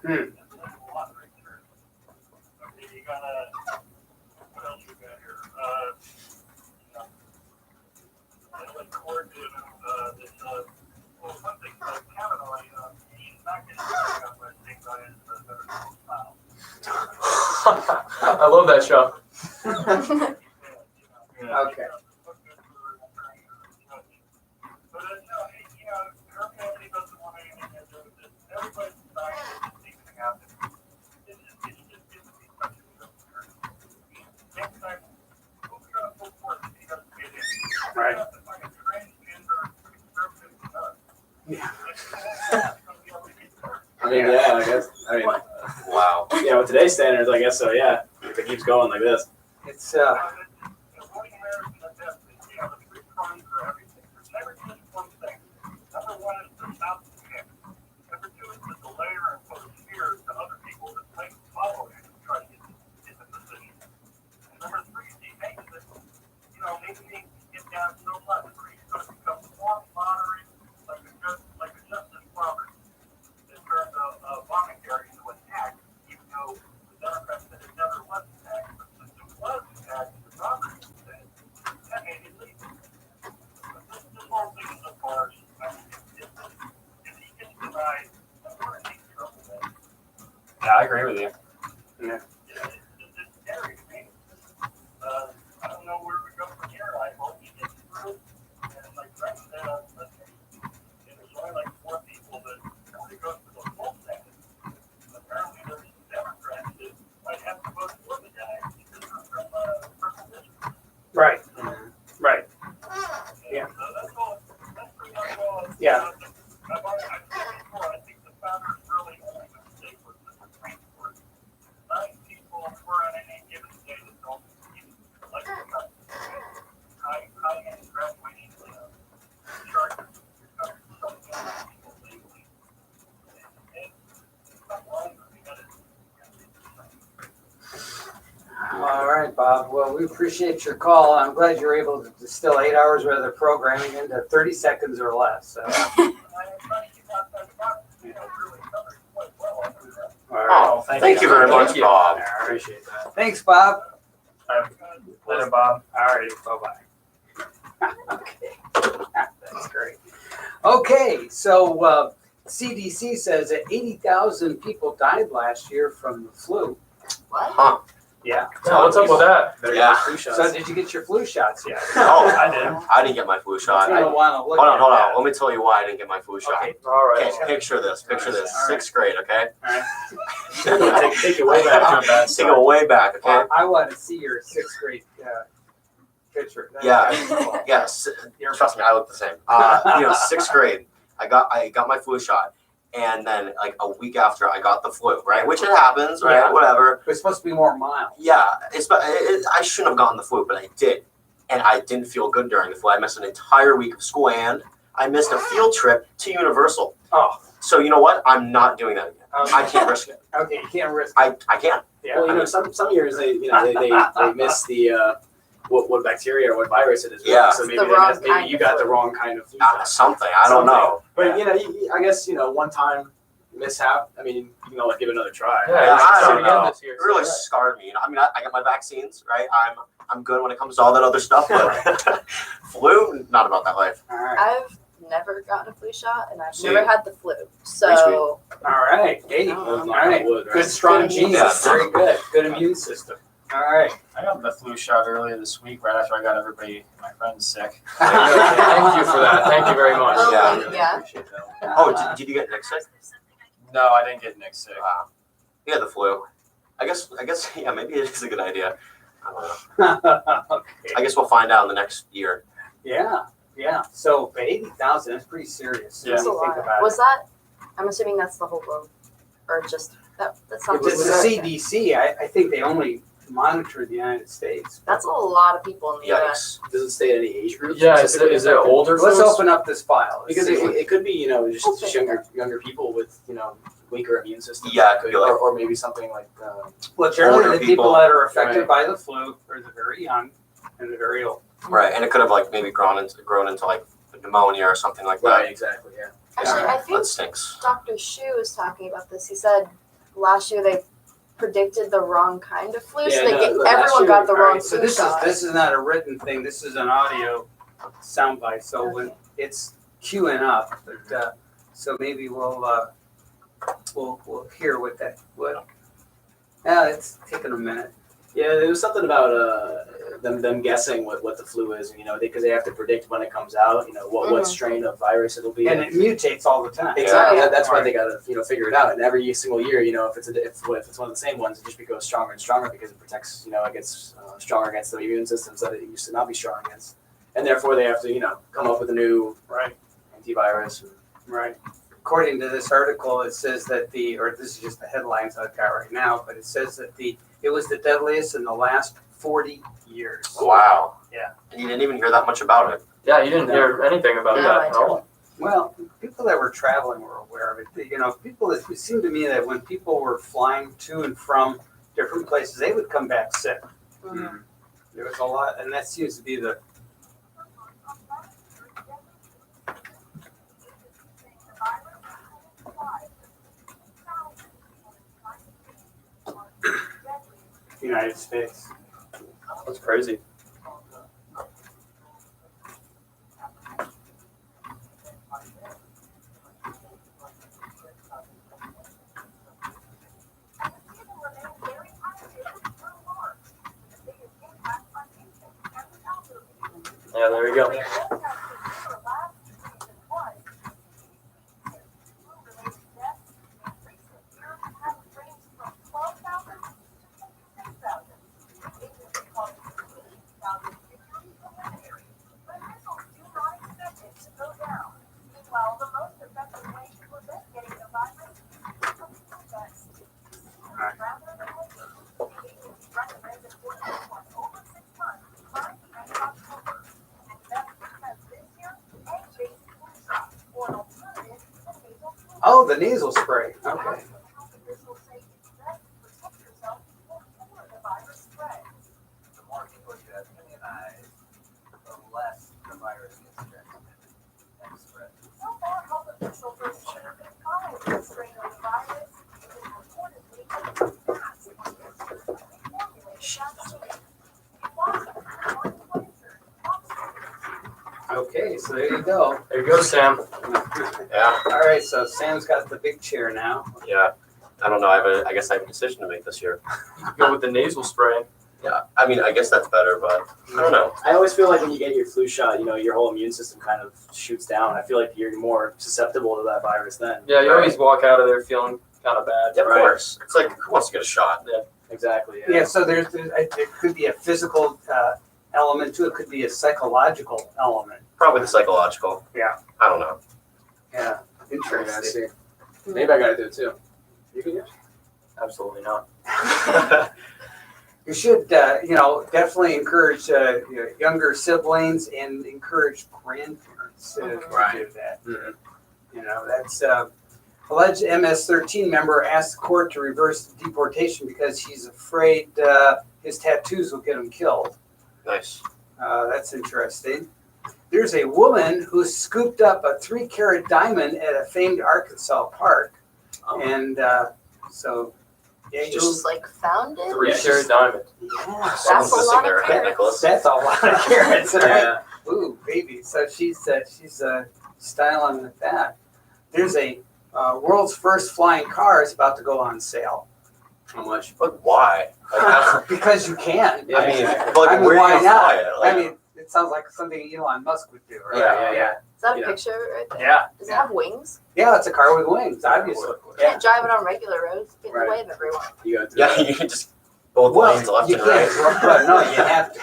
Hmm. That's a lot right there. Okay, you got what else you got here? Like court doing this, well, one thing, Kavanaugh, he's not getting back up with things on his file. I love that show. Okay. But her family doesn't want anything to do with this. Everybody's trying to see anything happen. It's just giving me such a joke. Next time, we're gonna pull forth if he doesn't get in. Right. Like a transgender conservative nut. Yeah. I mean, yeah, I guess. I mean, Wow. yeah, with today's standards, I guess so. Yeah, if it keeps going like this. It's Voting American death is, the three prongs for everything. There's never just one thing. Number one is to stop the scam. Number two is to delay or impose fear to other people that might follow him and try to get in the position. And number three is he makes it, maybe get down so much where he's going to become more moderate, like a Justice Roberts, in terms of voluntary to attack, even though the Democrats said it never was attacked, but since it was attacked, the Roberts said that made it legal. But this whole thing is a farce. If he gets denied, we're in deep trouble then. Yeah, I agree with you. It's scary to me. I don't know where we go from here. I hope he gets through. And like Frank said, there's only like 4 people that only go to the full Senate. Apparently there's some Democrats that might have to vote for the guy because they're from Purple District. right. Right. Yeah. So that's pretty much all. Yeah. I've said before, I think the founders really only mistake was the Supreme Court. 9 people were on any given day that don't even like the Constitution. High-end graduation charges. People legally. And it's not wrong, but we gotta. All right, Bob. Well, we appreciate your call. I'm glad you were able to distill 8 hours worth of programming into 30 seconds or less. So. All right. Oh, thank you very much, Thank you. Bob. All right. Appreciate that. Thanks, Bob. Later, Bob. All right. Bye-bye. Okay. That's great. Okay, so CDC says that 80,000 people died last year from the flu. What? Huh. Yeah. Yeah, what's up with that? Better Yeah. get flu shots. So did you get your flu shots yet? No, I did. I didn't get my flu shot. I don't want to look Hold at on, hold on. that. Let me tell you why I didn't get my flu shot. Okay. All right. Okay, picture this. Picture this. All right. 6th grade, okay? All right. take it way back to a bad Take it way back, okay? Well, I want to see your 6th grade picture. Yeah. Yes. You're- Trust me, I look the same. 6th grade, I got my flu shot, and then like a week after, I got the flu, right? Which it happens, right? Yeah. Whatever. It's supposed to be more mild. Yeah, I shouldn't have gotten the flu, but I did, and I didn't feel good during the flu. I missed an entire week of school, and I missed a field trip to Universal. Oh. So you know what? I'm not doing that again. I can't risk it. Okay, you can't risk. I can't. Yeah. Well, some years they miss the what bacteria or what virus it is. Yeah. So maybe The wrong maybe kind you of got the flu. wrong kind of flu shot. Something. I don't know. But I guess one time mishap. I mean, like give it another try. Yeah, I you should don't do it again know. this year. It really scarred me. I mean, I got my vaccines, right? I'm good when it comes to all that other stuff, but flu, not about that life. All right. I've never gotten a flu shot, and I've See? never had the flu. So All right. Hey. Oh. All right. Wood, right? Good strong Good genes. immune Very good. Good immune system. All right. I got the flu shot earlier this week, right after I got my friends sick. Thank you for that. Thank you very much. Yeah. Lovely, yeah. Appreciate that. Oh, did you get Nick sick? No, I didn't get Nick sick. Wow. He had the flu. I guess, yeah, maybe it is a good idea. I don't know. Okay. I guess we'll find out in the next year. Yeah. Yeah. So, but 80,000, that's pretty serious. Yeah. When That's a you think lot. about Was it. that? I'm assuming that's the whole globe, or just that? That sounds. If it's the CDC, I think they only monitor the United States. That's a lot of people in the U.S. Yikes. Does it state any age groups? Yeah, is it older Let's folks? open up this file. Let's Because see. it could be just Okay. younger people with weaker immune systems. Yeah, it could be like- or maybe something like Well, generally, older the people people. that are affected Right. by the flu are the very young and the very old. Right, and it could have like maybe grown into like pneumonia or something like that. right, exactly, yeah. Actually, Yeah, I think that stinks. Dr. Shu was talking about this. He said last year they predicted the wrong kind of flu, so Yeah, they no, get, last everyone year- got the wrong Alright, so flu this shot. is not a written thing, this is an audio soundbite, so when it's queuing up, but, so maybe we'll hear what that, it's taking a minute. Yeah, there was something about them guessing what the flu is, you know, because they have to predict when it comes out, you know, what strain of virus it'll be. And it mutates all the time. Exactly. Yeah. That's why they gotta figure it out. And every single year, you know, if it's one of the same ones, it just becomes stronger and stronger because it protects, you know, it gets stronger against the immune systems that it used to not be strong against. And therefore, they have to come up with a new Right, antivirus. right. According to this article, it says that this is just the headlines I've got right now, but it says that it was the deadliest in the last 40 years. Wow. Yeah. And you didn't even hear that much about it. Yeah, you didn't hear anything about No, that I at all. Well, people that were traveling were aware of it. You know, it seemed to me that when people were flying to and from different places, they would come back sick. Mhm. There was a lot, and that seems to be the United States. That's crazy. Yeah, there you go. Oh, the nasal spray. Okay. The more people you have immunized, the less the virus gets transmitted and spread. So far, health officials are sure the strain of the virus is reportedly fast Okay, so there you go. There you go, Sam. Yeah. All right, so Sam's got the big chair now. Yeah. I don't know. I guess I have a decision to make this year. Go with the nasal spray. Yeah. I mean, I guess that's better, but I don't know. I always feel like when you get your flu shot, your whole immune system kind of shoots down. I feel like you're more susceptible to that virus then. Yeah, you always walk out of there feeling kind of bad. Yeah, of course. It's like, who wants to get a shot? Exactly. Yeah, so there could be a physical element to it, could be a psychological element. Probably the psychological. Yeah. I don't know. Yeah, Very interesting. nasty. Maybe I gotta do it too. You can do it? Absolutely not. You should, definitely encourage younger siblings and encourage grandparents to do that. Mhm. You know, that's alleged MS-13 member asked the court to reverse the deportation because he's afraid his tattoos will get him killed. Nice. That's interesting. There's a woman who scooped up a 3-carat diamond at a famed Arkansas park. And so, yeah, She just like found it. 3-carat diamond. yeah, Someone's a missing lot their of head carrots. necklace. that's a lot of carats, right? Yeah. Ooh, baby. So she's styling with that. There's a world's first flying car is about to go on sale. How much? But why? Like, Because you can. Yeah, I mean, exactly. but like, I mean, where why do you not? fly it? Like, I mean, it sounds like something Elon Musk would do, right? Yeah. Is that a Yeah. picture of it right there? Yeah. Does it have wings? Yeah, it's a car with wings, obviously. Can't drive it on regular roads. Get in Right. the way of everyone. You go through yeah, that. you can just both Well, lanes left you and can't, right. but no, you have to.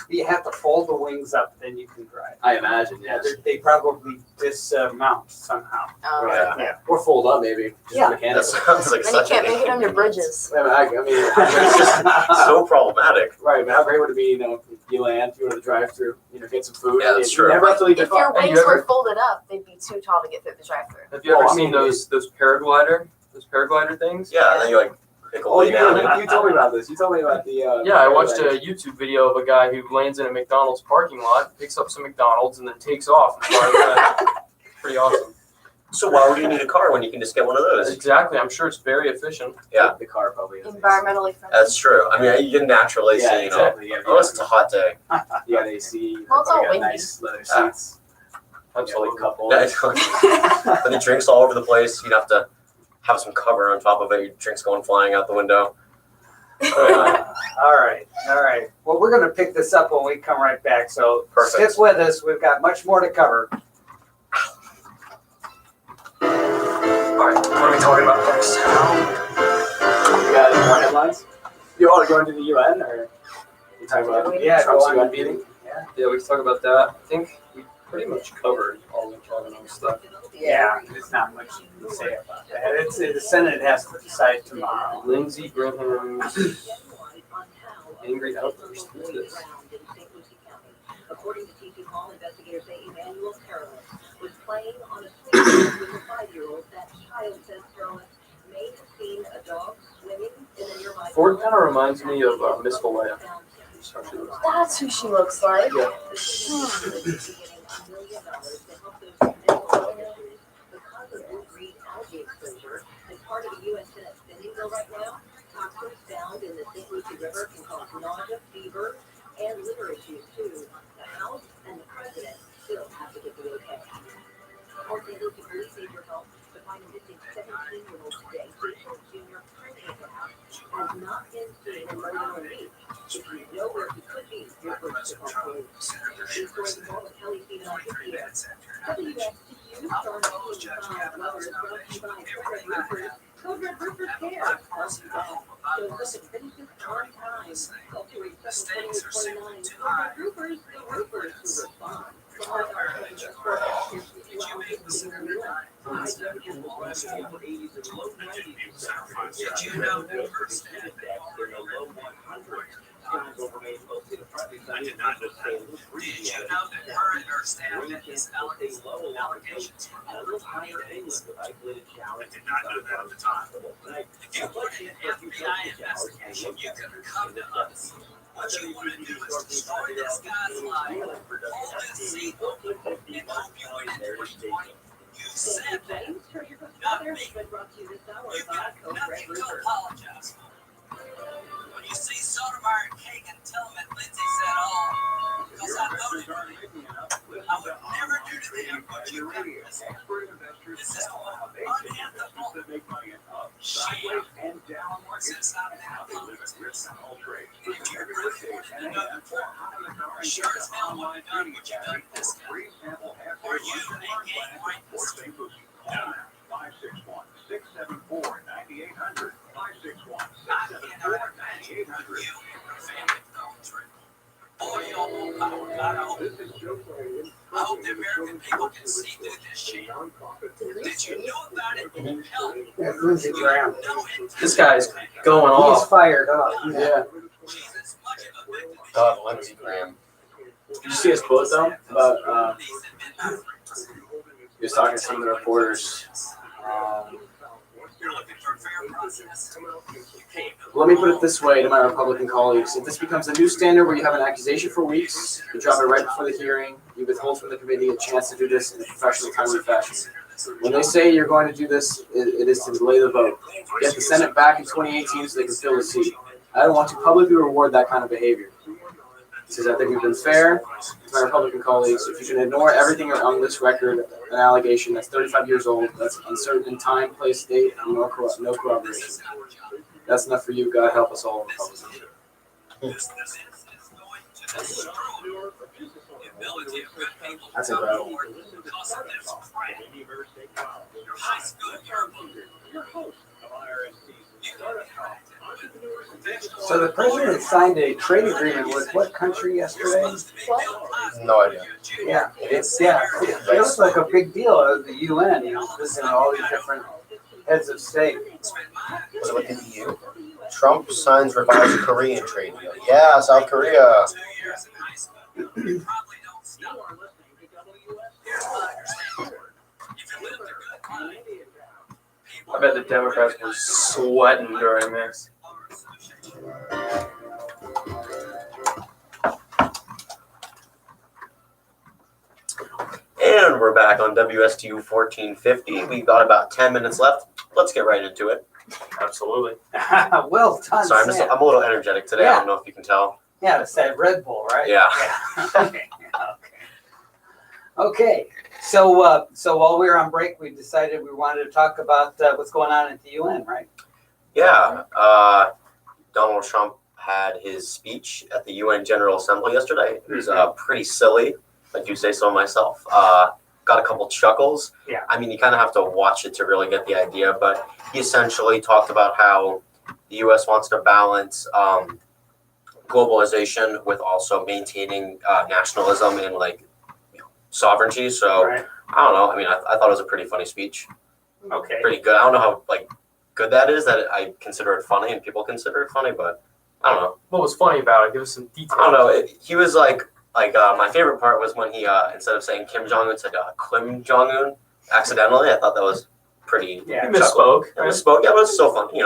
You have to fold the wings up, then you can drive. I imagine, Yeah, yes. they probably dismount somehow. Yeah. Yeah. Or fold up maybe. Just Yeah. That mechanically. sounds like Then you such can't an make it under inconvenience. bridges. I mean, So problematic. right, but how great would it be, you land, you go to the drive-thru, get some food. Yeah, that's you true. never have to leave your If your car. Hey, you wings ever- were folded up, they'd be too tall to get through the drive-thru. Have you ever Oh, I seen mean, those paraglider things? Yeah, and then you like pick a Oh, way down. you told me about this. You told me about the. Yeah, I watched a YouTube video of a guy who lands in a McDonald's parking lot, picks up some McDonald's, and then takes off. Pretty awesome. So why would you need a car when you can just get one of those? Exactly. I'm sure it's very efficient. Yeah, The car probably is. Environmentally friendly. that's true. I mean, you can naturally Yeah, see, you know, exactly. Yeah, unless it's a hot day. Yeah, they see. Well, it's all got windy. nice leather seats. Absolutely. Couple. Yeah, but the drinks all over the place. You'd have to have some cover on top of it. Your drinks going flying out the window. All right. Well, we're gonna pick this up when we come right back, so Perfect. stick with us. We've got much more to cover. All right. What are we talking about next? You got any more headlines? You want to go into the UN or you talking about Yeah, Trump's go on. UN meeting? Yeah, we can talk about that. I think we pretty much covered all the Kavanaugh stuff. Yeah, there's not much to say about that. It's, the Senate has to decide tomorrow. Lindsey Graham's angry outburst. What's this? According to TC Hall, investigators say Emmanuel Carolyn was playing on a swing with a 5-year-old. That child says Carolyn may have seen a dog swimming in the nearby. Ford kind of reminds me of Miss Vallejo. That's how she looks. That's who she looks like. Yeah. Because of blue-green algae exposure, as part of the U.S. Senate spending bill right now, toxins found in the St. Lucie River can cause nausea, fever, and liver issues too. The House and the President still have to get the okay. Port St. Lucie police need your help to find a missing 17-year-old today. Jason Jr. has not been seen in Montgomery Beach. If you know where he could be, your first to call police. These stories are with Kelly Stephen on 50 WSTU starring lovers brought to you by Code Red Roofers. Code Red Roofers Care. Help you back. So listen, finish this on time. Call 287-2849. Code Red Roofers, the roofers who respond. Did you know that first in the low 100s? I did not know that. Did you know that current or staff is allegations for over days? I did not know that at the time. If you want an FBI investigation, you can come to us. What you want to do is destroy this guy's life, hold his seat open, and hope you win in 2020. You said that. Not me. You've got nothing to apologize for. When you see Sotomayor and Kagan, tell them that Lindsay said all, because I voted for you. I would never do to them what you've done to this. This is unethical. Shame. Works inside of the house. If you're really fortunate to know before, you sure as hell wouldn't have done what you've done to this guy. Or you a gang rapist. 561-674-9800. 561-674-9800. Boy, y'all want power. God, I hope the American people can see through this shit. Did you know about it? Hell, That's Lindsey Graham. no it. This guy's going He's off. fired up. Yeah. She's as much of a victim as God, Lindsey Graham. Did you see his quote though about he was talking to some of the reporters. You're looking for a fair process. Let me put it this way to my Republican colleagues. If this becomes a new standard where you have an accusation for weeks, you drop it right before the hearing, you withhold from the committee a chance to do this in a professional, timely fashion. When they say you're going to do this, it is to delay the vote. Get the Senate back in 2018 so they can fill the seat. I don't want to publicly reward that kind of behavior. Because I think we've been fair to my Republican colleagues. If you can ignore everything on this record, an allegation that's 35 years old, that's uncertain in time, place, date, and no corroboration. That's enough for you. God help us all. This is going to destroy the ability of good people to That's come incredible. forward because of this crap. Your high school yearbook. You can be corrected. So the president signed a trade agreement with what country yesterday? No idea. Yeah, it looks like a big deal at the UN. He was visiting all these different heads of state. Was it with the EU? Trump signs revised Korean trade deal. Yeah, South Korea. 2 years in high school. You probably don't stop. Here's what I understand. If you live the good life, I bet the Democrats were sweating during this. And we're back. back on WSTU 1450. We've got about 10 minutes left. Let's get right into it. Absolutely. Well done, Sorry, Sam. I'm a little energetic today. I don't know if you can tell. Yeah, it's that Red Bull, right? Yeah. Okay. Okay. So while we were on break, we decided we wanted to talk about what's going on at the UN, right? Yeah. Donald Trump had his speech at the UN General Assembly yesterday. It was pretty silly, if I do say so myself. Got a couple chuckles. Yeah. I mean, you kind of have to watch it to really get the idea, but he essentially talked about how the U.S. wants to balance globalization with also maintaining nationalism and sovereignty. So Right. I don't know. I mean, I thought it was a pretty funny speech. Okay. Pretty good. I don't know how good that is. That I consider it funny and people consider it funny, but I don't know. What was funny about it? Give us some details. I don't know. He was my favorite part was when he instead of saying Kim Jong Un said Kim Jong Un accidentally. I thought that was pretty. Yeah. He misspoke. It misspoke. Yeah, but it was so funny.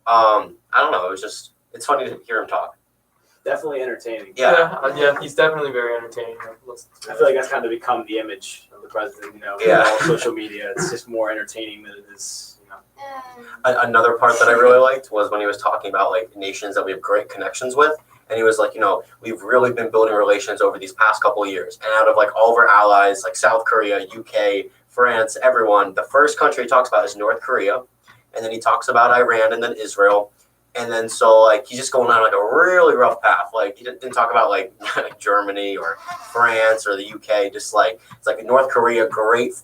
I don't know. It's funny to hear him talk. Definitely entertaining. Yeah, he's definitely very entertaining. I feel like that's kind of become the image of the president. Yeah. All social media. It's just more entertaining than it is. Another part that I really liked was when he was talking about nations that we have great connections with. And he was like, we've really been building relations over these past couple of years. And out of all of our allies, like South Korea, UK, France, everyone, the first country he talks about is North Korea. And then he talks about Iran and then Israel. And then he's just going on a really rough path. He didn't talk about Germany or France or the UK. Just it's North Korea, great,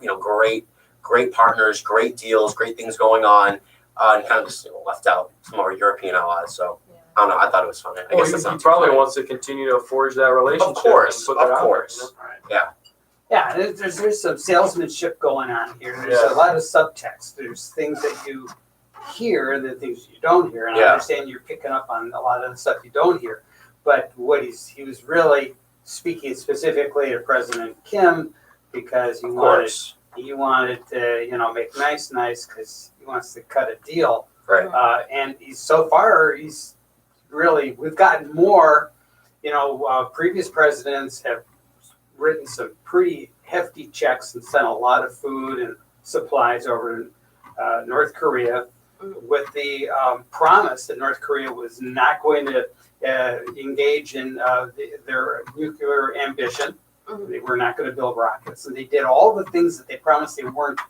great partners, great deals, great things going on. And kind of just left out some of our European allies. So. I don't know. I thought it was funny. I guess he probably wants to continue to forge that relationship. Of course. and put that Of out course. there, Yeah, there's some salesmanship going on here. There's a lot of subtext. There's things that you hear and the things you don't hear. And I understand you're picking up on a lot of the stuff you don't hear. But he was really speaking specifically to President Kim because he wanted to make nice because he wants to cut a deal. Right. And he's really, we've gotten more, previous presidents have written some pretty hefty checks and sent a lot of food and supplies over to North Korea with the promise that North Korea was not going to engage in their nuclear ambition. They were not going to build rockets. And they did all the things that they promised they weren't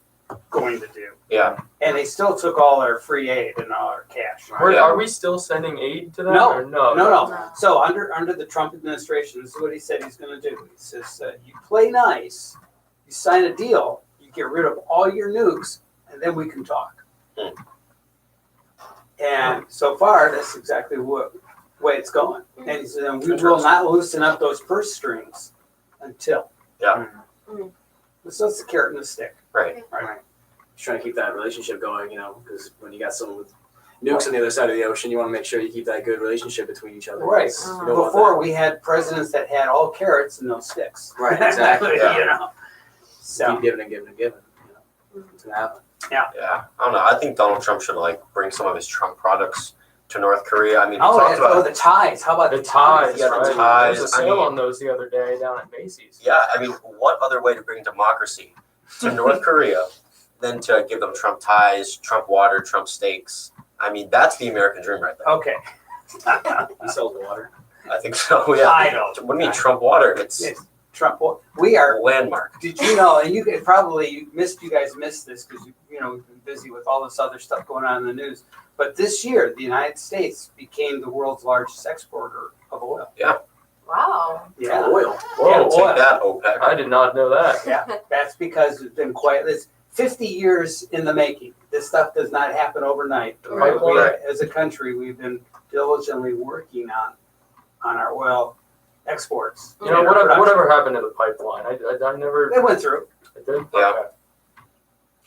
going to do. Yeah. And they still took all our free aid and all our cash. Are we still sending aid to them? No. Or no. No. So under the Trump administration, this is what he said he's going to do. He says, you play nice, you sign a deal, you get rid of all your nukes, and then we can talk. And so far, that's exactly the way it's going. And he said, we will not loosen up those purse strings until. Yeah. So it's the carrot and the stick. Right. Just trying to keep that relationship going, because when you got someone with nukes on the other side of the ocean, you want to make sure you keep that good relationship between each other. Right. You don't want Before we had presidents that had all carrots and no sticks. Right, exactly. So keep giving and giving and giving. It's gonna happen. Yeah. I don't know. I think Donald Trump should bring some of his Trump products to North Korea. I mean, he talked about the ties. How about The ties, Yeah, the right? ties. There was a sale on those the other day down at Macy's. Yeah, I mean, what other way to bring democracy to North Korea than to give them Trump ties, Trump water, Trump steaks? I mean, that's the American dream right there. Okay. He sells water. I think so, yeah. I know. What do you mean Trump water? It's Trump. We are. a landmark. Did you know? And you guys missed this because we've been busy with all this other stuff going on in the news. But this year, the United States became the world's largest exporter of oil. Wow. Yeah. Oil. Whoa, oil. take that, OPEC. I did not know that. Yeah. That's because it's been it's 50 years in the making. This stuff does not happen overnight. Right. We, as a country, we've been diligently working on our oil exports. Whatever happened to the pipeline? I never. They went through. I did? Yeah. Okay.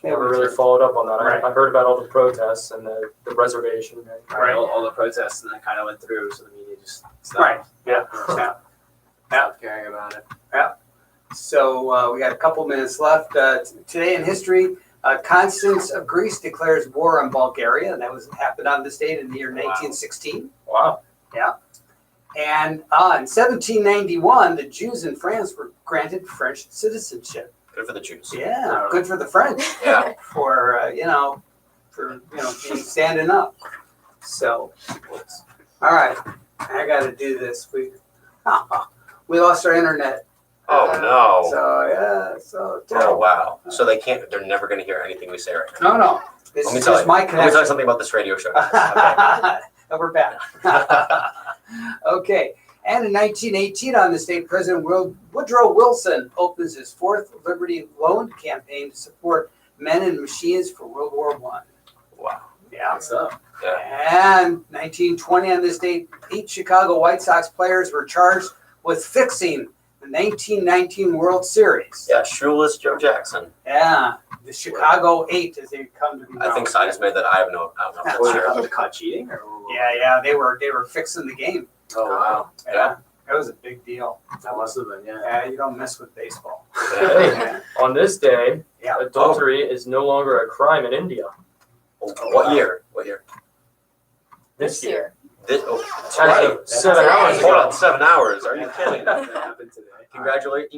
They Never went really through. followed up on that. Right. I heard about all the protests and the reservation. Right. All the protests and that kind of went through, so the media just stopped. Right. Yeah. Stopped caring about it. So we got a couple minutes left. Today in history, Constance of Greece declares war on Bulgaria, and that happened on this date in the year 1916. Wow. And in 1791, the Jews in France were granted French citizenship. Good for the Jews. Yeah, good for the French. Yeah. For being standing up. So, all right, I got to do this. We lost our internet. Oh no. So Oh terrible. wow. So they're never going to hear anything we say right now. No. This Let me is tell just you. my Let me tell connection. you something about this radio show. Okay. We're back. Okay. And in 1918, on this day, President Woodrow Wilson opens his fourth Liberty Loan campaign to support men and machines for World War I. Wow. Yeah. What's up? And 1920, on this date, 8 Chicago White Sox players were charged with fixing the 1919 World Series. Yeah, Shoeless Joe Jackson. Yeah, the Chicago 8, as they come to be known. I think Sinus made that. I don't know if that's Was true. it caught cheating? Or? Yeah, they were fixing the game. Oh wow. Yeah, that was a big deal. That must have been, yeah. Yeah, you don't mess with baseball. Hey, on this day, Yeah. adultery is no longer a crime in India. What year? What year? This year. This, As right. of 7 hours Hold ago. on, 7 hours. Are you kidding? That happened today. Congratulate.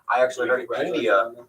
I actually heard Congratulations India. on that.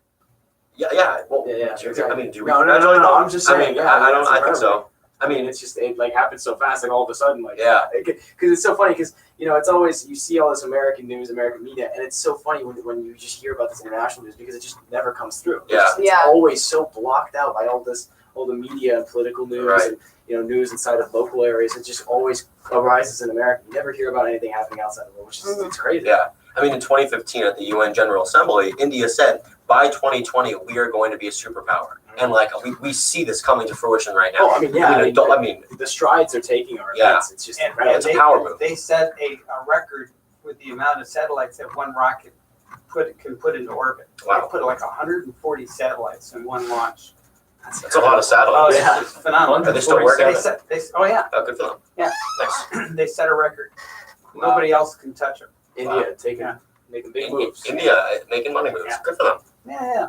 Yeah. Well, Yeah. I mean, do we No, congratulate them? I'm just saying. I mean, yeah, I don't. that's I think incredible. so. I mean, it's just it happened so fast, and all of a sudden, Yeah. because it's so funny because it's always you see all this American news, American media, and it's so funny when you just hear about this international news because it just never comes through. Yeah. It's always so blocked out by all the media and political news Right. and news inside of local areas. It just always arises in America. You never hear about anything happening outside of it, which is it's crazy. Yeah. I mean, in 2015 at the UN General Assembly, India said by 2020 we are going to be a superpower, and we see this coming to fruition right now. Oh, I mean, yeah. I mean, the strides they're taking are Yeah. immense. It's just And incredible. It's a power move. They set a record with the amount of satellites that one rocket can put into orbit. Wow. They put like 140 satellites in one launch. That's a lot of Oh, satellites. yeah, it's phenomenal. Are they still working? Oh yeah, Oh, good for them. Yeah. Nice. they set a record. Nobody else can touch them. India making big moves. India making money moves. Yeah. Good for them. Yeah.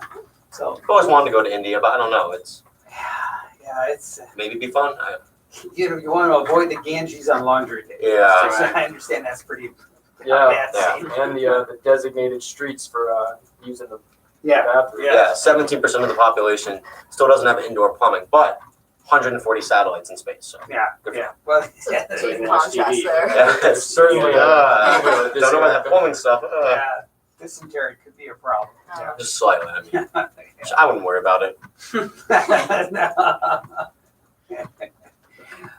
So I've always wanted to go to India, but I don't know. It's it's maybe be fun. you want to avoid the Ganges on laundry day. Yeah. So I understand that's pretty Yeah, bad scene. and the designated streets for using the Yeah. bathroom. Yeah, 17% of the population still doesn't have indoor plumbing, but 140 satellites in space. So Yeah. good for Yeah. Well, So you can Big watch contrast TV. there. yeah, There's certainly don't know about that plumbing stuff. yeah, dysentery could be a problem. Oh. Just slightly. I mean, I wouldn't worry about it.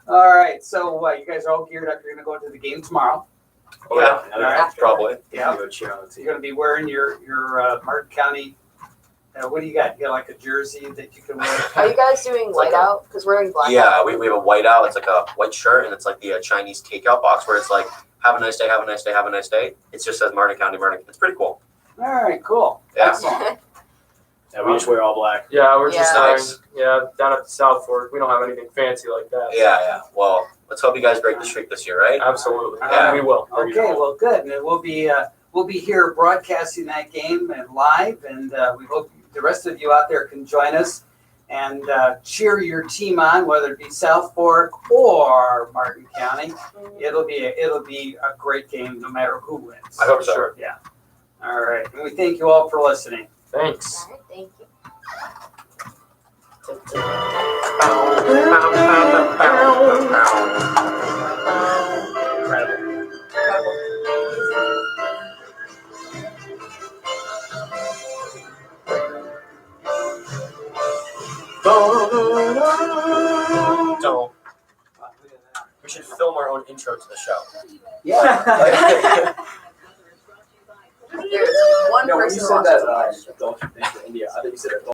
All right, so you guys are all geared up. You're gonna go to the game tomorrow. Oh, yeah, All right. probably. Yeah, Go cheer on the team. you're gonna be wearing your Martin County. What do you got? You got like a jersey that you can wear. Are you guys doing like whiteout? Because we're in blackout. Yeah, we have a whiteout. It's like a white shirt, and it's like the Chinese takeout box where it's like, have a nice day, have a nice day, have a nice day. It just says Martin County, Martin. It's pretty cool. All right, cool. Yeah. Excellent. Yeah, we just wear all black. Yeah, we're just Yeah. down at the South Fork. We don't have anything fancy like that. Yeah. Well, let's hope you guys break the streak this year, right? Absolutely. Yeah. We will. Okay, well, good. And we'll be here broadcasting that game and live, and we hope the rest of you out there can join us and cheer your team on, whether it be South Fork or Martin County. It'll be a great game, no matter who wins. I hope so. Sure. Yeah. All right, and we thank you all for listening. Thanks. All right, thank you. Don't. We should film our own intro to the show. Yeah. There's one No, when you person said watching that, the question. adultery thing for India, I think you said adultery.